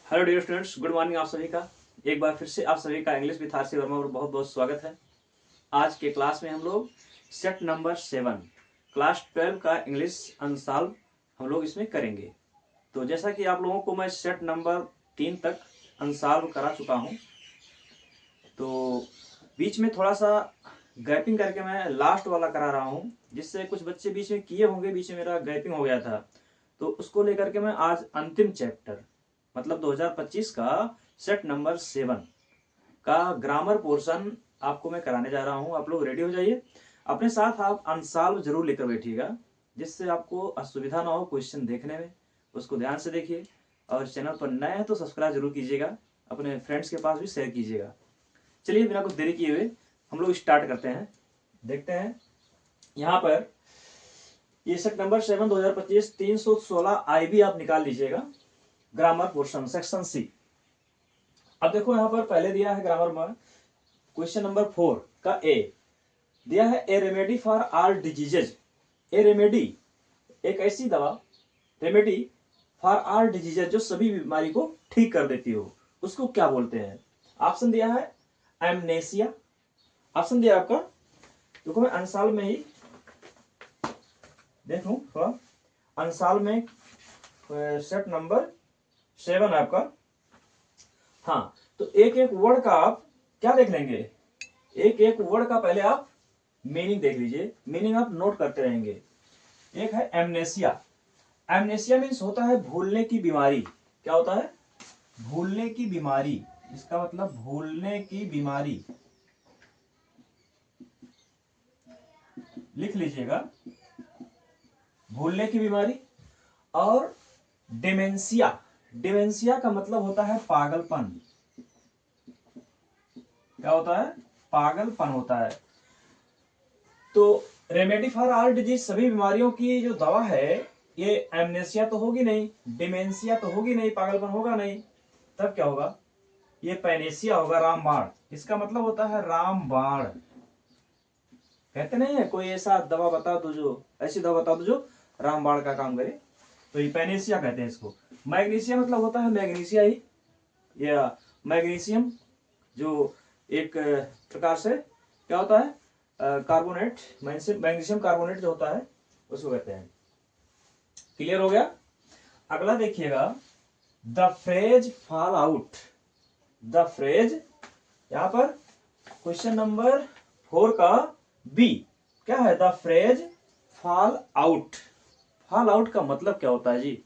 Hello dear students, good morning आप सभी का। एक बार फिर से आप सभी का इंग्लिश विद आरसी वर्मा पर बहुत बहुत स्वागत है। आज के क्लास में हम लोग सेट नंबर 7 क्लास 12 का इंग्लिश अनसॉल्व हम लोग इसमें करेंगे। तो जैसा कि आप लोगों को मैं सेट नंबर 3 तक अनसॉल्व करा चुका हूँ, तो बीच में थोड़ा सा गैपिंग करके मैं लास्ट वाला करा रहा हूँ, जिससे कुछ बच्चे बीच में किए होंगे, बीच में मेरा गैपिंग हो गया था। तो उसको लेकर के मैं आज अंतिम चैप्टर मतलब 2025 का सेट नंबर 7 का ग्रामर पोर्शन आपको मैं कराने जा रहा हूं। आप लोग रेडी हो जाइए, अपने साथ आप अनसॉल्व जरूर लेकर बैठिएगा, जिससे आपको असुविधा ना हो क्वेश्चन देखने में। उसको ध्यान से देखिए, और चैनल पर नए हैं तो सब्सक्राइब जरूर कीजिएगा, अपने फ्रेंड्स के पास भी शेयर कीजिएगा। चलिए बिना कुछ देरी किए हुए हम लोग स्टार्ट करते हैं। देखते हैं यहाँ पर ये सेट नंबर 7 2025 316 IB आप निकाल लीजिएगा, ग्रामर पोर्शन सेक्शन सी। अब देखो यहां पर पहले दिया है ग्रामर में क्वेश्चन नंबर 4 का ए दिया है, ए remedy for all diseases. A remedy एक ऐसी दवा, रेमेडी फॉर ऑल डिजीजेज जो सभी बीमारी को ठीक कर देती हो, उसको क्या बोलते हैं? ऑप्शन दिया है एमनेसिया। ऑप्शन दिया आपका, देखो मैं अनसाल में ही देख लू थोड़ा। अनसाल में सेट नंबर 7 आपका। हाँ, तो एक एक वर्ड का आप क्या देख लेंगे, एक एक वर्ड का पहले आप मीनिंग देख लीजिए, मीनिंग आप नोट करते रहेंगे। एक है एमनेसिया। एमनेसिया मीन्स होता है भूलने की बीमारी। क्या होता है? भूलने की बीमारी। इसका मतलब भूलने की बीमारी, लिख लीजिएगा, भूलने की बीमारी। और डिमेंशिया, डिमेंशिया का मतलब होता है पागलपन। क्या होता है? पागलपन होता है। तो रेमेडी फॉर ऑल डिजीज, सभी बीमारियों की जो दवा है, ये एमनेसिया तो होगी नहीं, डिमेंशिया तो होगी नहीं, पागलपन होगा नहीं, तब क्या होगा? ये पैनेसिया होगा, रामबाण। इसका मतलब होता है रामबाण। कहते नहीं है कोई ऐसा दवा बता दो जो, ऐसी दवा बता दो जो रामबाण का काम करे, तो ये पैनेसिया कहते हैं इसको। मैग्नीशिया मतलब होता है मैग्नीशिया ही, या मैग्नीशियम, जो एक प्रकार से क्या होता है, कार्बोनेट, मैग्नीशियम कार्बोनेट जो होता है उसको कहते हैं। क्लियर हो गया? अगला देखिएगा, the phrase fall out. The phrase, यहां पर क्वेश्चन नंबर 4 का बी क्या है? The phrase fall out. Fall out का मतलब क्या होता है जी?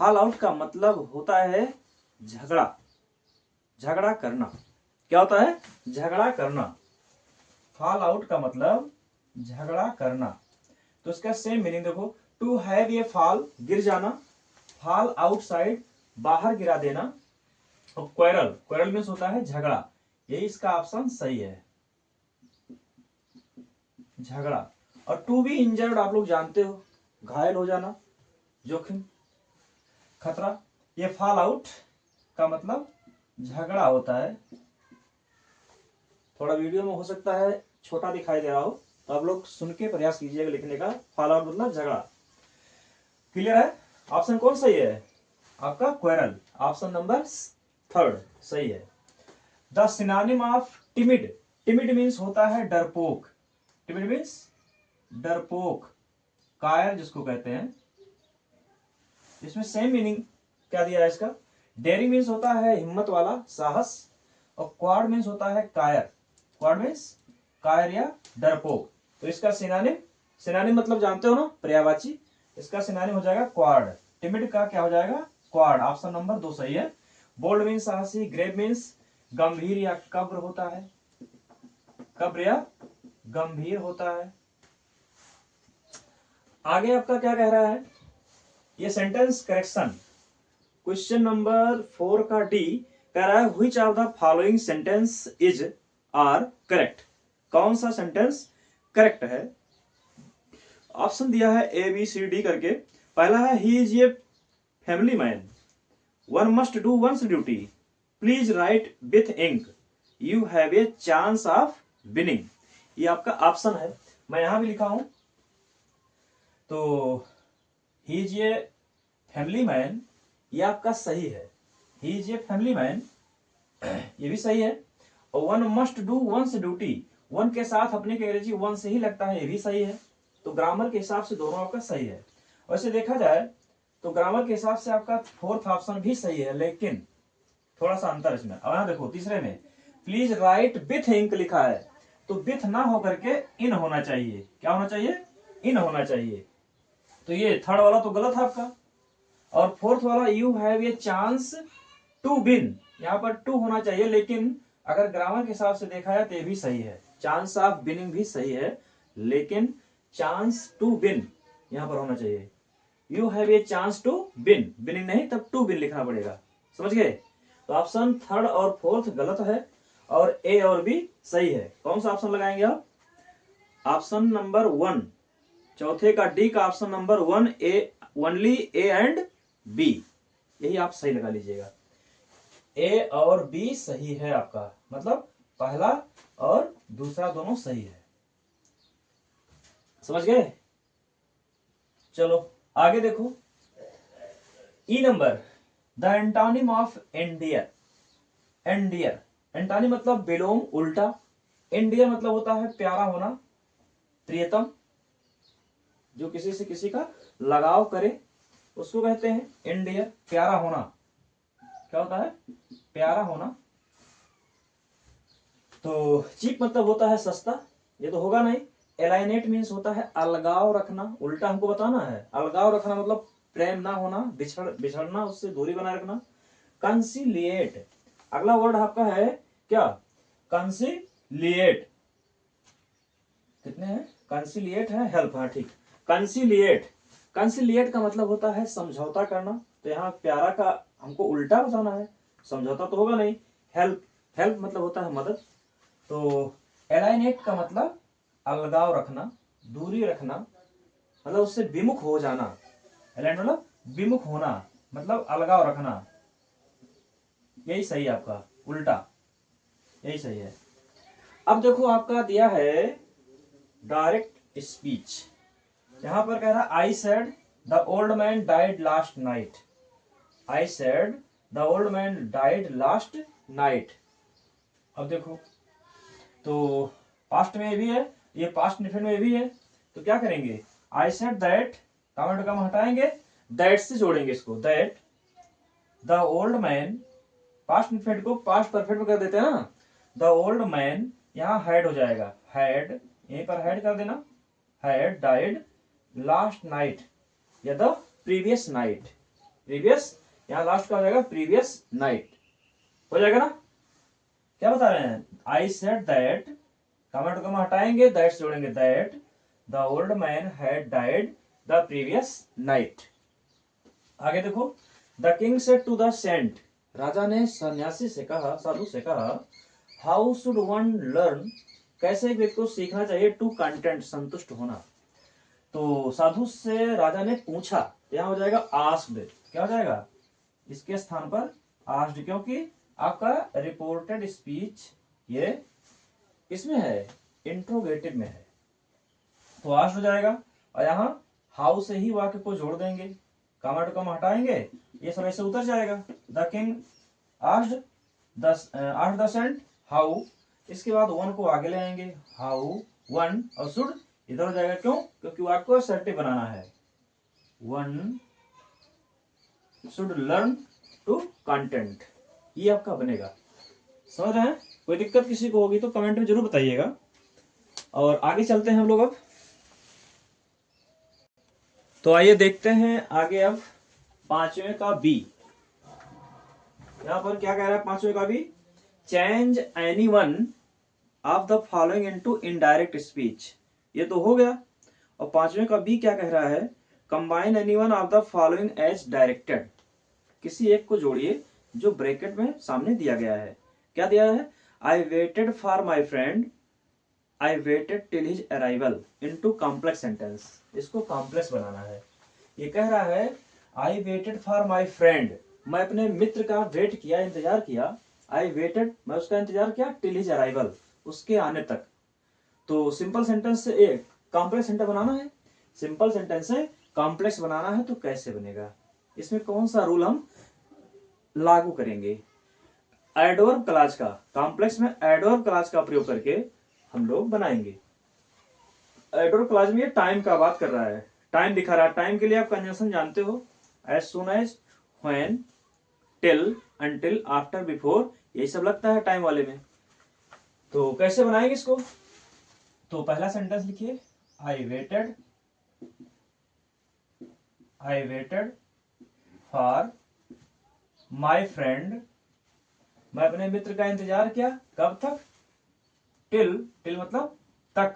फॉल आउट का मतलब होता है झगड़ा, झगड़ा करना। क्या होता है? झगड़ा करना। फॉल आउट का मतलब झगड़ा करना। तो इसका सेम मीनिंग देखो, टू हैव ए फॉल, गिर जाना, फॉल आउटसाइड, बाहर गिरा देना, और क्वेरल, क्वेरल मीन्स होता है झगड़ा। यही इसका ऑप्शन सही है, झगड़ा। और टू बी इंजर्ड आप लोग जानते हो, घायल हो जाना, जोखिम, खतरा। ये फॉल आउट का मतलब झगड़ा होता है। थोड़ा वीडियो में हो सकता है छोटा दिखाई दे रहा हो, तो आप लोग सुन के प्रयास कीजिएगा लिखने का। फॉल आउट मतलब झगड़ा। क्लियर है? ऑप्शन कौन सही है आपका? क्वेरल, ऑप्शन नंबर 3 सही है। The synonym of timid. Timid means होता है डरपोक। टिमिड मीन्स डरपोक, कायर जिसको कहते हैं। इसमें सेम मीनिंग क्या दिया है इसका? डेयरिंग मीन्स होता है हिम्मत वाला, साहस। और क्वाड मीन्स होता है कायर। क्वाड मीन्स कायर या डरपोक। तो इसका सिनोनिम, सिनोनिम मतलब जानते हो ना, पर्यायवाची। इसका सिनोनिम हो जाएगा क्वाड। टिमिड का क्या हो जाएगा? क्वाड। ऑप्शन नंबर 2 सही है। बोल्ड मीन्स साहसी। ग्रेव मीन्स गंभीर या कब्र होता है, कब्र या गंभीर होता है। आगे आपका क्या कह रहा है? ये सेंटेंस करेक्शन, क्वेश्चन नंबर 4 का डी कह रहा है, which of the following sentence is are correct. कौन सा सेंटेंस करेक्ट है? ऑप्शन दिया है ए बी सी डी करके। पहला है, he is a family man, one must do one's duty, please write with ink, you have a chance of winning. ये आपका ऑप्शन है, मैं यहां भी लिखा हूं। तो ही इज ए फैमिली मैन, ये आपका सही है। He is a family man, ये भी सही है। और one must do one's duty, one के साथ अपने की अंग्रेजी वन से ही लगता है, ये भी सही है। तो ग्रामर के हिसाब से दोनों आपका सही है। वैसे देखा जाए तो ग्रामर के हिसाब से आपका फोर्थ ऑप्शन भी सही है, लेकिन थोड़ा सा अंतर इसमें। अब यहाँ देखो तीसरे में प्लीज राइट विथ इंक लिखा है, तो विथ ना होकर के इन होना चाहिए। क्या होना चाहिए? इन होना चाहिए। तो ये थर्ड वाला तो गलत है आपका। और फोर्थ वाला you have a chance to win, यहाँ पर टू होना चाहिए, लेकिन अगर ग्रामर के हिसाब से देखा जाए तो ये भी सही है। चांस ऑफ विनिंग भी सही है, लेकिन चांस टू विन यहाँ पर होना चाहिए। You have a chance to win, winning नहीं, तब टू विन लिखना पड़ेगा। समझ गए? तो ऑप्शन थर्ड और फोर्थ गलत है, और ए और बी सही है। कौन सा ऑप्शन लगाएंगे आप? ऑप्शन नंबर 1, चौथे का डी का option number 1, A, only A and B, यही आप सही लगा लीजिएगा। ए और बी सही है आपका, मतलब पहला और दूसरा दोनों सही है। समझ गए? चलो आगे देखो। E number, the antonym of endear. Endear, antonym मतलब विलोम, उल्टा। एंडियर मतलब होता है प्यारा होना, प्रियतम, जो किसी से किसी का लगाव करे उसको कहते हैं एंडियर, प्यारा होना। क्या होता है? प्यारा होना। तो चीप मतलब होता है सस्ता, ये तो होगा नहीं। एलाइनेट मीन्स होता है अलगाव रखना, उल्टा हमको बताना है। अलगाव रखना मतलब प्रेम ना होना, बिछड़ना, उससे दूरी बनाए रखना। कंसिलिएट, अगला वर्ड आपका है क्या? कंसिलिएट। कितने हैं? कंसिलिएट है, हेल्प, हाँ ठीक। कंसिलिएट, कंसिलिएट का मतलब होता है समझौता करना। तो यहाँ प्यारा का हमको उल्टा बताना है, समझौता तो होगा नहीं। हेल्प, हेल्प मतलब होता है मदद। तो एलाइनेट का मतलब अलगाव रखना, दूरी रखना, मतलब उससे विमुख हो जाना। एलाइनेट मतलब विमुख होना, मतलब अलगाव रखना। यही सही है आपका, उल्टा, यही सही है। अब देखो आपका दिया है डायरेक्ट स्पीच। यहां पर कह रहा है I said the old man died last night. I said the old man died last night. अब देखो तो पास्ट में भी है, ये पास्ट इंडेफिनिट में भी है, तो क्या करेंगे? आई सेड दैट, कमेंट का हटाएंगे, दैट से जोड़ेंगे इसको। That the old man, past indefinite को पास्ट परफेक्ट में कर देते हैं ना। द ओल्ड मैन यहाँ हैड हो जाएगा, हैड, यहीं पर हैड कर देना। हैड डाइड लास्ट नाइट, या द प्रीवियस नाइट। प्रीवियस यहाँ लास्ट का हो जाएगा, प्रीवियस नाइट हो जाएगा ना। क्या बता रहे हैं? आई सेड दैट, कमेंट को हटाएंगे, दैट से जोड़ेंगे। That the old man had died the previous night. आगे देखो, the king said to the saint, राजा ने सन्यासी से कहा, साधु से कहा, हाउ शुड वन लर्न, कैसे एक व्यक्ति को सीखना चाहिए टू कंटेंट, संतुष्ट होना। तो साधु से राजा ने पूछा, यहां हो जाएगा आस्क्ड। क्या हो जाएगा? इसके स्थान पर आस्क्ड, क्योंकि आपका रिपोर्टेड स्पीच ये इसमें है, इंट्रोगेटिव में है, तो आस्क्ड हो जाएगा। और यहाँ हाउ से ही वाक्य को जोड़ देंगे, कॉमा टू कॉमा हटाएंगे, ये सब ऐसे उतर जाएगा। The king asked the saint how, इसके बाद वन को आगे ले आएंगे, हाउ वन, और शुड इधर हो जाएगा। क्यों? क्योंकि वाक्य को असर्टिव बनाना है। One should learn to content, ये आपका बनेगा। समझ रहे हैं? कोई दिक्कत किसी को होगी तो कमेंट में जरूर बताइएगा। और आगे चलते हैं हम लोग अब। तो आइए देखते हैं आगे अब पांचवें का बी। यहां पर क्या कह रहा है पांचवें का B? Change any one of the following into indirect speech. ये तो हो गया। और पांचवें का बी क्या कह रहा है? Combine any one of the following as directed. किसी एक को जोड़िए जो ब्रैकेट में सामने दिया गया है। क्या दिया है? I waited for my friend, I waited till his arrival, into complex sentence. इसको कॉम्प्लेक्स बनाना है। ये कह रहा है I waited for my friend, मैं अपने मित्र का वेट किया, इंतजार किया। आई वेटेड, मैं उसका इंतजार किया, टिल हिज अराइवल, उसके आने तक। तो सिंपल सेंटेंस से एक कॉम्प्लेक्स सेंटेंस बनाना है। सिंपल सेंटेंस से कॉम्प्लेक्स बनाना है तो कैसे बनेगा? इसमें कौन सा रूल हम लागू करेंगे। एडवर्ब क्लॉज का, कॉम्प्लेक्स में एडवर्ब क्लॉज का प्रयोग करके हम लोग बनाएंगे। एडवर्ब क्लॉज में ये टाइम का बात कर रहा है, टाइम दिखा रहा है। टाइम के लिए आप कंजंक्शन जानते हो, as soon as, when, till, until, after, before, यही सब लगता है टाइम वाले में। तो कैसे बनाएंगे इसको? तो पहला सेंटेंस लिखिए, I waited for my friend, मैं अपने मित्र का इंतजार किया, कब तक? टिल, टिल मतलब तक,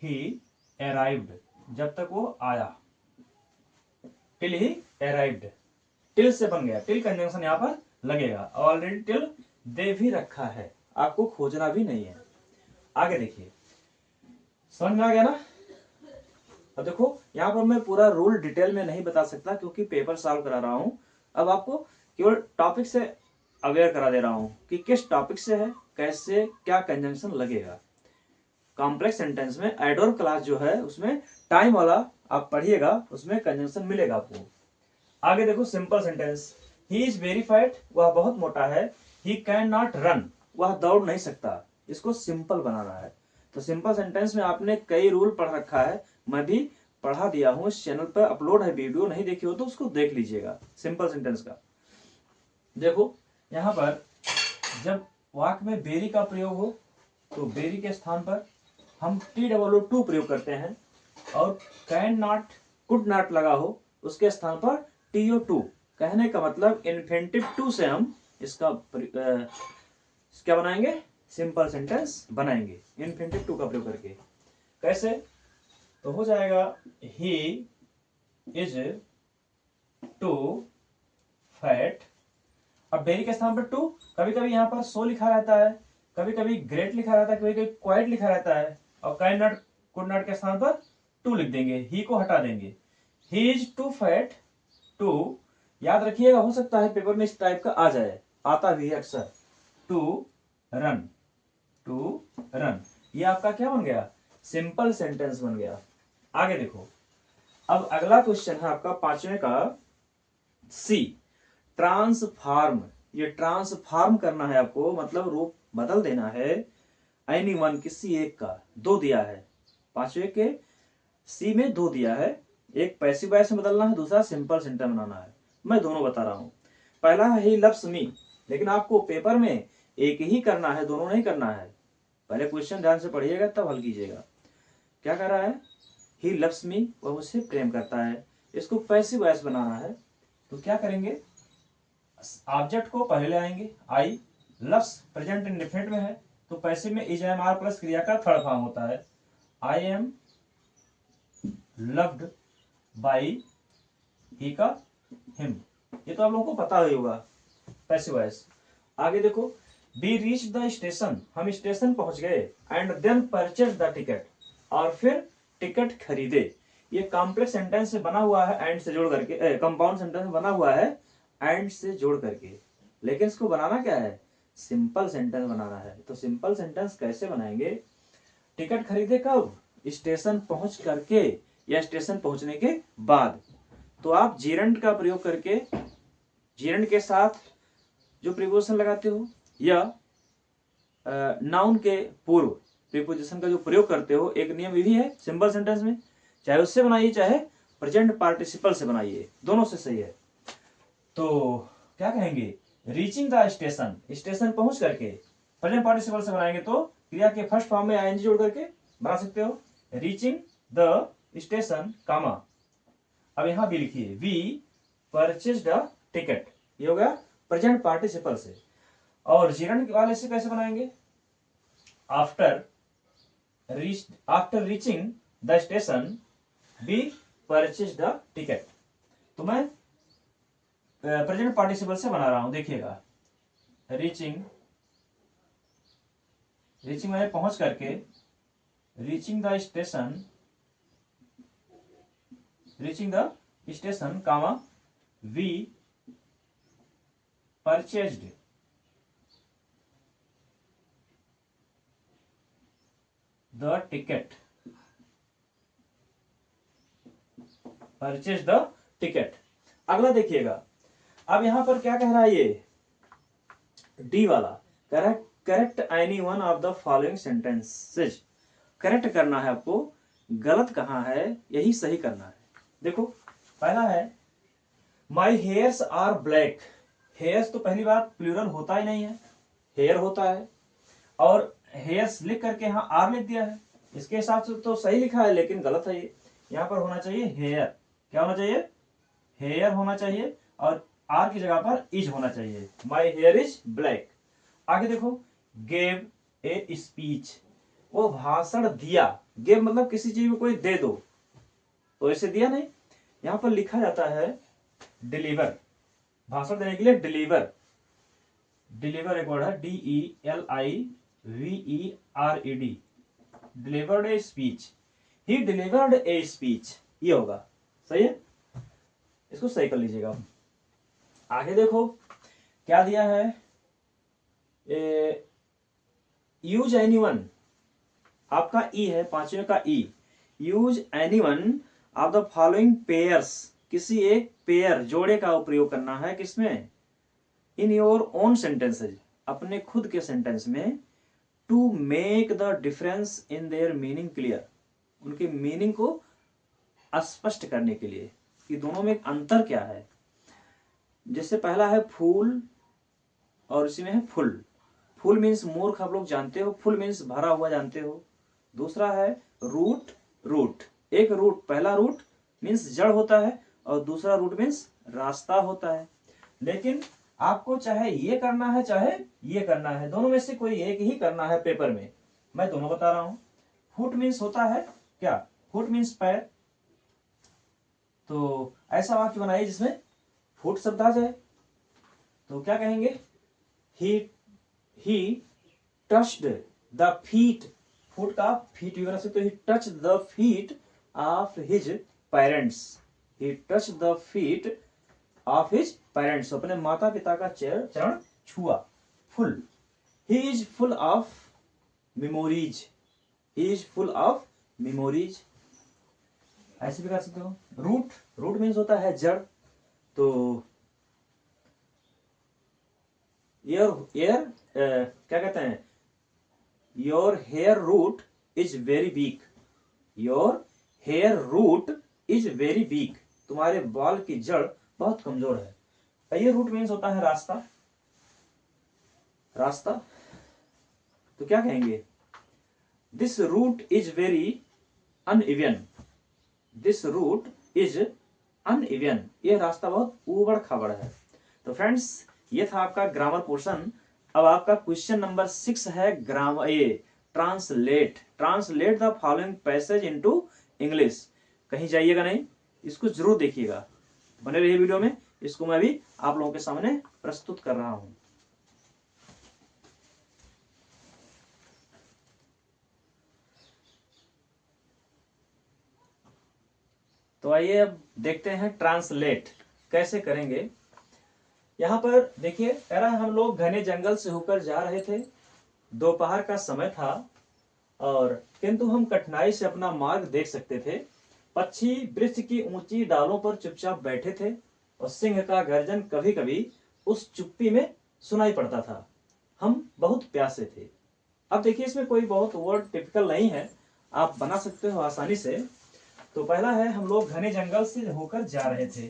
ही अराइव्ड, जब तक वो आया, टिल ही अराइव्ड। टिल से बन गया, टिल कंजंक्शन यहां पर लगेगा। ऑलरेडी टिल दे भी रखा है, आपको खोजना भी नहीं है। आगे देखिए, समझ में आ गया ना? अब देखो यहां पर मैं पूरा रूल डिटेल में नहीं बता सकता क्योंकि पेपर सॉल्व करा रहा हूं। अब आपको केवल टॉपिक से अवेयर करा दे रहा हूं कि किस टॉपिक से है, कैसे क्या कंजंक्शन लगेगा। कॉम्प्लेक्स सेंटेंस में एडवर्ब क्लॉज जो है उसमें टाइम वाला आप पढ़िएगा, उसमें कंजंक्शन मिलेगा आपको। आगे देखो, simple sentence, he is very fat, वह बहुत मोटा है। ही कैन नॉट रन, वह दौड़ नहीं सकता। इसको सिंपल बनाना है। तो सिंपल सेंटेंस में आपने कई रूल पढ़ रखा है, मैं भी पढ़ा दिया हूं, इस चैनल पर अपलोड है वीडियो, नहीं देखी हो तो उसको देख लीजिएगा। सिंपल सेंटेंस का देखो, यहां पर जब वाक्य में बेरी का प्रयोग हो तो बेरी के स्थान पर हम TWO2 प्रयोग करते हैं, और कैन नॉट, कुड नॉट लगा हो उसके स्थान पर TO2। कहने का मतलब इन्फिनिटिव टू से हम इसका क्या बनाएंगे? सिंपल सेंटेंस बनाएंगे इन्फिनिटिव टू का प्रयोग करके। कैसे? तो हो जाएगा, ही इज टू फैट, अब बेरी के स्थान पर टू, कभी कभी यहां पर सो लिखा रहता है, कभी कभी ग्रेट लिखा रहता है, कभी कभी क्वाइट लिखा रहता है, और कैन नॉट, कुड नॉट के स्थान पर टू लिख देंगे, ही को हटा देंगे। He is too fat to, याद रखिएगा, हो सकता है पेपर में इस टाइप का आ जाए, आता भी है अक्सर, टू रन, टू रन, ये आपका क्या बन गया? सिंपल सेंटेंस बन गया। आगे देखो, अब अगला क्वेश्चन है आपका पांचवें का, सी, ट्रांसफॉर्म। ये ट्रांसफॉर्म करना है आपको, मतलब रूप बदल देना है। एनीवन, किसी एक का, दो दिया है, पांचवे के सी में दो दिया है, एक पैसिव वॉइस में बदलना है, दूसरा सिंपल सेंटेंस बनाना है। मैं दोनों बता रहा हूं। पहला है ही लव्स मी, लेकिन आपको पेपर में एक ही करना है, दोनों नहीं करना है। पहले क्वेश्चन ध्यान से पढ़िएगा तब हल कीजिएगा। क्या कर रहा है? ही लव्स मी, वह मुझसे प्रेम करता है। इसको पैसिव वॉइस बनाना है, तो क्या करेंगे? ऑब्जेक्ट को पहले ले आएंगे, आई, लव्स प्रेजेंट इंडेफिनिट में है, तो पैसिव में इज एम आर प्लस क्रिया का थर्ड फॉर्म होता है, आई एम लव्ड बाई, ही का हिम। ये तो आप लोगों को पता ही होगा, पैसिव वॉइस। आगे देखो, वी रीच द स्टेशन, हम स्टेशन पहुंच गए, and then purchase the ticket, और फिर टिकट खरीदे। ये कॉम्प्लेक्स सेंटेंस से बना हुआ है, एंड से जोड़ करके, कंपाउंड सेंटेंस बना हुआ है एंड से जोड़ करके, लेकिन इसको बनाना क्या है? सिंपल सेंटेंस बनाना है। तो सिंपल सेंटेंस कैसे बनाएंगे? टिकट खरीदे कब? स्टेशन पहुंच करके या स्टेशन पहुंचने के बाद। तो आप जीरंड का प्रयोग करके, जीरंड के साथ जो प्रीपोजिशन लगाते हो, या नाउन के पूर्व प्रीपोजिशन का जो प्रयोग करते हो, एक नियम ये भी है सिंपल सेंटेंस में, चाहे उससे बनाइए चाहे प्रेजेंट पार्टिसिपल से बनाइए, दोनों से सही है। तो क्या कहेंगे? रीचिंग द स्टेशन, स्टेशन पहुंच करके, प्रेजेंट पार्टिसिपल से बनाएंगे तो क्रिया के फर्स्ट फॉर्म में आईएनजी जोड़ करके बना सकते हो, रीचिंग द स्टेशन, कामा। अब यहां भी लिखिए, वी परचेज द टिकट, ये हो गया प्रेजेंट पार्टिसिपल से। और जीरंड वाले से कैसे बनाएंगे? After reaching the station we purchase the ticket. तो मैं प्रेजेंट पार्टिसिपल से बना रहा हूं, देखिएगा, रीचिंग मैंने पहुंच करके, reaching the station comma, we purchased the ticket, अगला देखिएगा, अब यहां पर क्या कह रहा है, ये डी वाला कह रहा है correct any one of the following sentences. Correct करना है आपको, गलत कहाँ है यही सही करना है। देखो पहला है my hairs are black. Hairs तो पहली बात प्लूरल होता ही नहीं है, हेयर होता है, और हेयर्स लिख करके यहाँ आर लिख दिया है। इसके हिसाब से तो सही लिखा है लेकिन गलत है ये। यहाँ पर होना चाहिए हेयर, क्या होना चाहिए, हेयर होना चाहिए, और आर की जगह पर इज होना चाहिए। My here is black. आगे देखो गेव ए स्पीच, वो भाषण दिया। गेव मतलब किसी चीज को कोई दे दो, तो ऐसे दिया नहीं, यहां पर लिखा जाता है डिलीवर। भाषण देने के लिए डिलीवर, डिलीवर एक वर्ड है, DELIVERED, delivered a speech, he delivered a speech, ये होगा, सही है, इसको सही कर लीजिएगा। आगे देखो क्या दिया है, यूज एनीवन, आपका ई है, पांचवें का E, use anyone of the following pairs, किसी एक पेयर जोड़े का प्रयोग करना है, किसमें, इन योर ओन सेंटेंसेज, अपने खुद के सेंटेंस में, to make the difference in their meaning clear, उनके मीनिंग को स्पष्ट करने के लिए कि दोनों में एक अंतर क्या है। जैसे पहला है फूल और इसी में है फुल। फुल मीन्स मूर्ख, आप लोग जानते हो, फुल मीन्स भरा हुआ जानते हो। दूसरा है रूट, रूट, एक रूट, पहला रूट मीन्स जड़ होता है और दूसरा रूट मीन्स रास्ता होता है। लेकिन आपको चाहे ये करना है चाहे ये करना है, दोनों में से कोई एक ही करना है पेपर में, मैं दोनों बता रहा हूं। फुट मीन्स होता है क्या, फुट मीन्स पैर, तो ऐसा वाक्य बनाइए जिसमें फुट शब्द आ जाए, तो क्या कहेंगे, he touched the feet, foot का फीट भी बना सकते, he touch the feet of his parents, he touch the feet of his parents, अपने माता पिता का चरण छुआ। Full, he is full of memories, he is full of memories, ऐसे भी कर सकते हो। रूट, रूट मीन्स होता है जड़, तो एयर क्या कहते हैं, your hair root is very weak, your hair root is very weak, तुम्हारे बाल की जड़ बहुत कमजोर है। ये रूट मीन्स होता है रास्ता, रास्ता, तो क्या कहेंगे, this route is very uneven, this route is uneven, ये रास्ता बहुत ऊबड़ खाबड़ है। तो फ्रेंड्स ये था आपका ग्रामर पोर्शन। अब आपका क्वेश्चन नंबर 6 है ग्रामर, ये translate, translate the following passage into English. कहीं जाइएगा नहीं, इसको जरूर देखिएगा, बने रहिए वीडियो में, इसको मैं भी आप लोगों के सामने प्रस्तुत कर रहा हूं। तो आइए अब देखते हैं ट्रांसलेट कैसे करेंगे। यहां पर देखिए कह रहा है हम लोग घने जंगल से होकर जा रहे थे, दोपहर का समय था, और किंतु हम कठिनाई से अपना मार्ग देख सकते थे। पक्षी वृक्ष की ऊंची डालों पर चुपचाप बैठे थे और सिंह का गर्जन कभी कभी उस चुप्पी में सुनाई पड़ता था। हम बहुत प्यासे थे। अब देखिए इसमें कोई बहुत वर्ड टिपिकल नहीं है, आप बना सकते हो आसानी से। तो पहला है हम लोग घने जंगल से होकर जा रहे थे,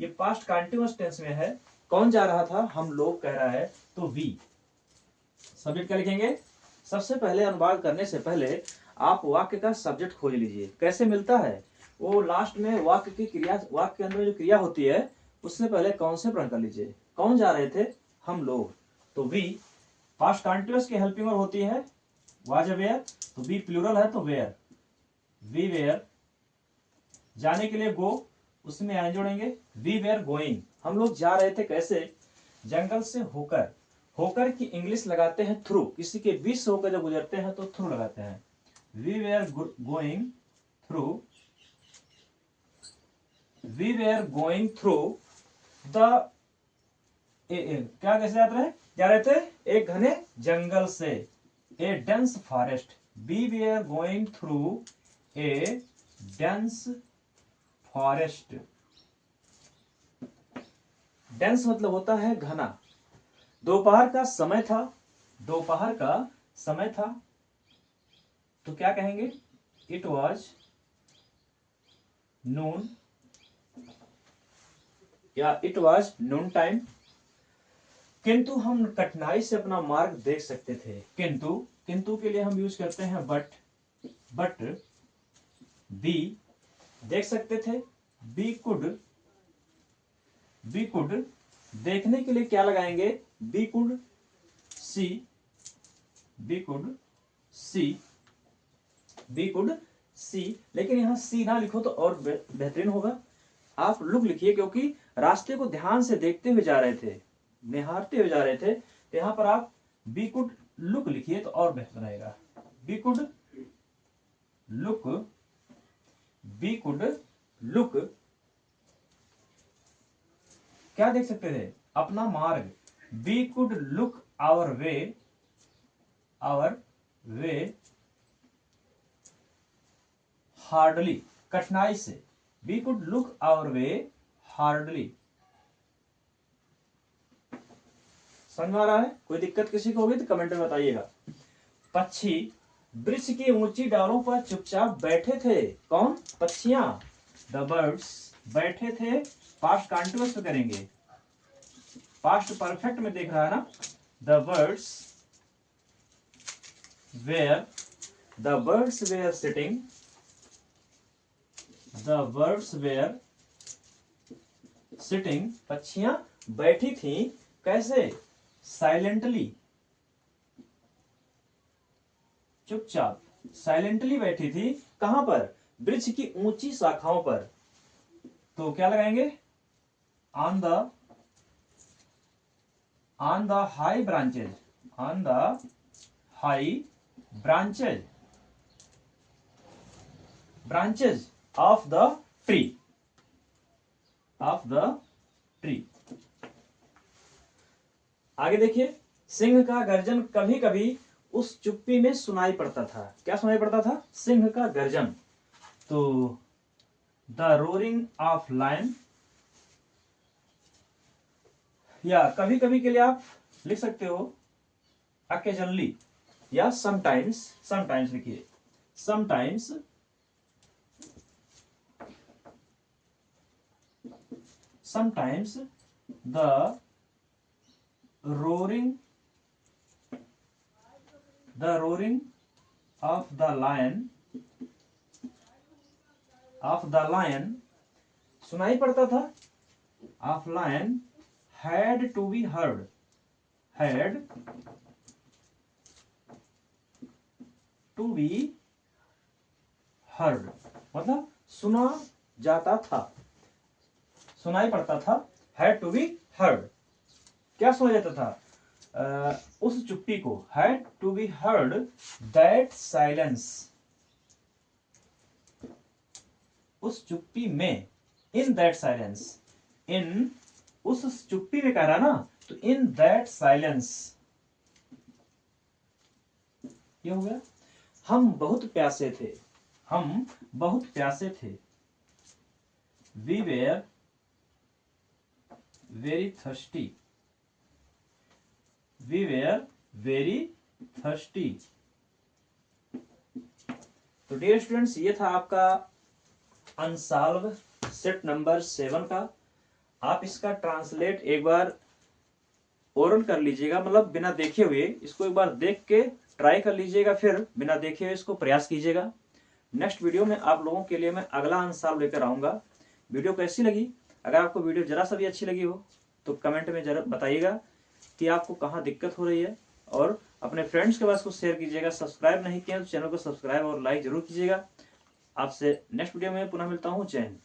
ये पास्ट कंटीन्यूअस टेंस में है, कौन जा रहा था, हम लोग कह रहा है, तो वी। सब्जेक्ट क्या लिखेंगे, सबसे पहले अनुवाद करने से पहले आप वाक्य का सब्जेक्ट खोज लीजिए, कैसे मिलता है, वो लास्ट में वाक्य की क्रिया, वाक्य के अंदर जो क्रिया होती है उससे पहले कौन से प्रण कर लीजिए। कौन जा रहे थे, हम लोग, तो वी। पास्ट कंटीन्यूअस की हेल्पिंग वर्ब होती है वाज वेयर, तो बी प्लूरल है तो वेयर, वी वेयर। जाने के लिए गो, उसमें आई जोड़ेंगे, वी वेयर गोइंग, हम लोग जा रहे थे कैसे, जंगल से होकर, होकर की इंग्लिश लगाते हैं थ्रू, किसी के बीच से होकर जब गुजरते हैं तो थ्रू लगाते हैं, we were going through, we were going through the, क्या कैसे जा रहे थे, एक घने जंगल से, a dense forest, we were going through a dense forest. Dense मतलब होता है घना। दोपहर का समय था, दोपहर का समय था, तो क्या कहेंगे? इट वॉज नून, या इट वॉज नून टाइम। किंतु हम कठिनाई से अपना मार्ग देख सकते थे। किंतु, किंतु के लिए हम यूज करते हैं बट। बट बी देख सकते थे, बी कुड, बी कुड देखने के लिए क्या लगाएंगे? We could see, we could see, we could see. लेकिन यहां सी ना लिखो तो और बेहतरीन होगा, आप लुक लिखिए, क्योंकि रास्ते को ध्यान से देखते हुए जा रहे थे, निहारते हुए जा रहे थे, तो यहां पर आप बी कुड लुक लिखिए तो और बेहतर रहेगा। We could look, we could look क्या देख सकते थे? अपना मार्ग। We could look our way, our way hardly, कठिनाई से। We could look our way hardly. समझ आ रहा है? कोई दिक्कत किसी को होगी तो कमेंट में बताइएगा। पक्षी वृक्ष की ऊंची डालों पर चुपचाप बैठे थे। कौन? पक्षियां, द बर्ड्स बैठे थे। पास्ट कंटिन्यूअस में करेंगे, पास्ट परफेक्ट में देख रहा है ना। The birds were, the birds were sitting, the birds were sitting, पक्षियां बैठी थी। कैसे? साइलेंटली, चुपचाप, साइलेंटली बैठी थी। कहां पर? वृक्ष की ऊंची शाखाओं पर। तो क्या लगाएंगे? On the, on the high branches, on the high branches, branches of the tree, of the tree. आगे देखिए, सिंह का गर्जन कभी कभी उस चुप्पी में सुनाई पड़ता था। क्या सुनाई पड़ता था? सिंह का गर्जन। तो द रोरिंग ऑफ लायन, या कभी कभी के लिए आप लिख सकते हो अकेजनली, या समटाइम्स, समटाइम्स लिखिए, sometimes, sometimes the roaring, the roaring of the lion, of the lion सुनाई पड़ता था। of lion had to be heard, had to be heard मतलब सुना जाता था, सुनाई पड़ता था। had to be heard, क्या सुना जाता था? उस चुप्पी को, had to be heard that silence, उस चुप्पी में, in that silence, in उस चुप्पी में कह रहा ना, तो in that silence, ये हो गया। हम बहुत प्यासे थे, हम बहुत प्यासे थे। We were very thirsty, we were very thirsty। तो डियर स्टूडेंट्स, ये था आपका अनसॉल्व सेट नंबर 7 का। आप इसका ट्रांसलेट एक बार ओरल कर लीजिएगा, मतलब बिना देखे हुए इसको एक बार देख के ट्राई कर लीजिएगा, फिर बिना देखे हुए इसको प्रयास कीजिएगा। नेक्स्ट वीडियो में आप लोगों के लिए मैं अगला अनसॉल्व लेकर आऊंगा। वीडियो कैसी लगी? अगर आपको वीडियो जरा सा भी अच्छी लगी हो तो कमेंट में जरा बताइएगा कि आपको कहाँ दिक्कत हो रही है, और अपने फ्रेंड्स के पास को शेयर कीजिएगा। सब्सक्राइब नहीं किया तो चैनल को सब्सक्राइब और लाइक जरूर कीजिएगा। आपसे नेक्स्ट वीडियो में पुनः मिलता हूँ। जय हिंद।